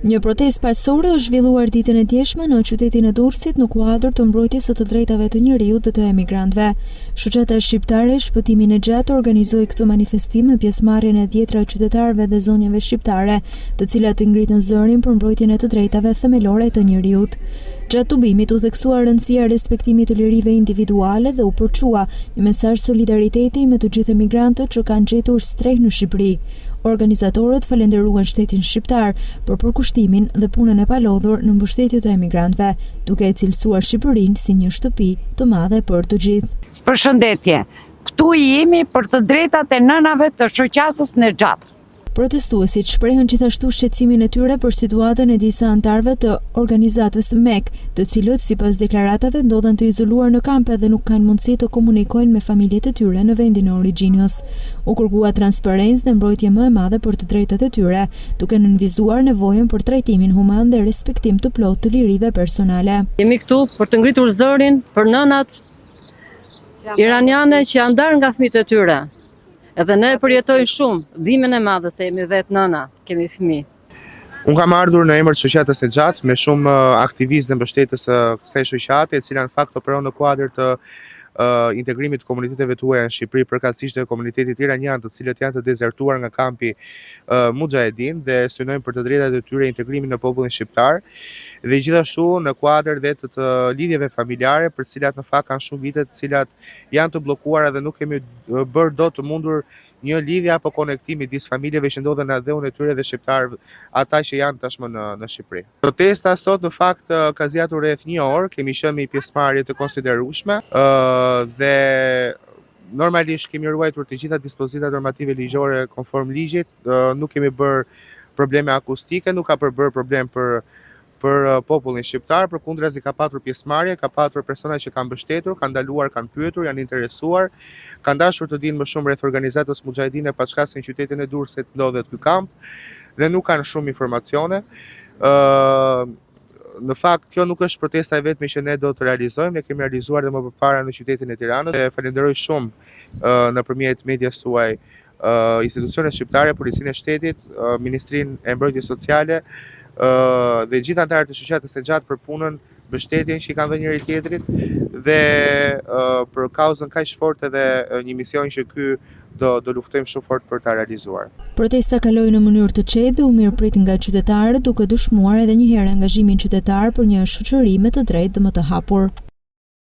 Një protestë paqësore është zhvilluar ditën e djeshme në qytetin e Durrësit në kuadër të mbrojtjes së të drejtave të njerëzit dhe të emigrantëve. Shoqata shqiptare Shpëtimin e Gjatë organizoi këtë manifestim me pjesëmarrjen e dhjetra qytetarëve dhe zonjave shqiptare, të cilat ngritën zërin për mbrojtjen e të drejtave themelore të njerëzit. Gjatë tubimit u theksua rëndësia e respektimit të lirive individuale dhe u përçua një mesazh solidariteti me të gjithë emigrantët që kanë gjetur streh në Shqipëri. Organizatorët falenderuan shtetin shqiptar për përkushtimin dhe punën e palodhur në mbështetje të emigrantëve, duke e cilësuar Shqipërinë si një shtëpi të madhe për të gjithë. Përshëndetje. Këtu jemi për të drejtat e nënave të shoqatës në Gjatë. Protestuesit shprehën gjithashtu shqetësimin e tyre për situatën e disa anëtarëve të organizatës MEK, të cilët sipas deklaratave ndodhen të izoluar në kampe dhe nuk kanë mundësi të komunikojnë me familjet e tyre në vendin e origjinës. U kërkua transparencë dhe mbrojtje më e madhe për të drejtat e tyre, duke nënvizuar nevojën për trajtimin human dhe respektim të plotë të lirive personale. Jemi këtu për të ngritur zërin për nënat iraniane që janë ndarë nga fëmijët e tyre. Edhe ne përjetojmë shumë dhimbjen e madhe se jemi vetë nëna, kemi fëmijë. Unë kam ardhur në emër të shoqatës së Gjatë me shumë aktivistë dhe mbështetës së kësaj shoqate, e cila në fakt operon në kuadër të integrimit të komuniteteve tuaja në Shqipëri, përkatësisht të komunitetit iranian, të cilët janë të dezertuar nga kampi Mujahedin dhe synojnë për të drejtat e tyre integrimin në popullin shqiptar, dhe gjithashtu në kuadër dhe të lidhjeve familjare, për cilat në fakt kanë shumë vite, të cilat janë të bllokuara dhe nuk kemi bërë dot të mundur një lidhje apo konektim midis familjeve që ndodhen në dhëun e tyre dhe shqiptarëve, ata që janë tashmë në Shqipëri. Protesta sot në fakt ka zgjatur rreth 1 orë, kemi qenë me pjesëmarrje të konsiderueshme dhe normalisht kemi ruajtur të gjitha dispozitat normative ligjore konform ligjit, nuk kemi bërë probleme akustike, nuk ka bërë problem për popullin shqiptar, përkundrazi ka patur pjesëmarrje, ka patur persona që kanë mbështetur, kanë ndaluar, kanë pyetur, janë interesuar, kanë dashur të dinë më shumë rreth organizatës Mujahedine pa çka se në qytetin e Durrësit ndodhet ky kamp dhe nuk kanë shumë informacione. Në fakt, kjo nuk është protesta e vetme që ne do të realizojmë, ne kemi realizuar dhe më përpara në qytetin e Tiranës. Falenderoj shumë nëpërmjet medias tuaj institucionet shqiptare, Policinë e Shtetit, Ministrinë e Mbrojtjes Sociale dhe gjithë anëtarët e shoqatës së Gjatë për punën, mbështetjen që i kanë dhënë njëri tjetrit dhe për kauzën kaq forte dhe një mision që ky do luftojmë shumë fort për ta realizuar. Protesta kaloi në mënyrë të qetë dhe u mirëprit nga qytetarët, duke dëshmuar edhe një herë angazhimin qytetar për një shoqëri më të drejtë dhe më të hapur.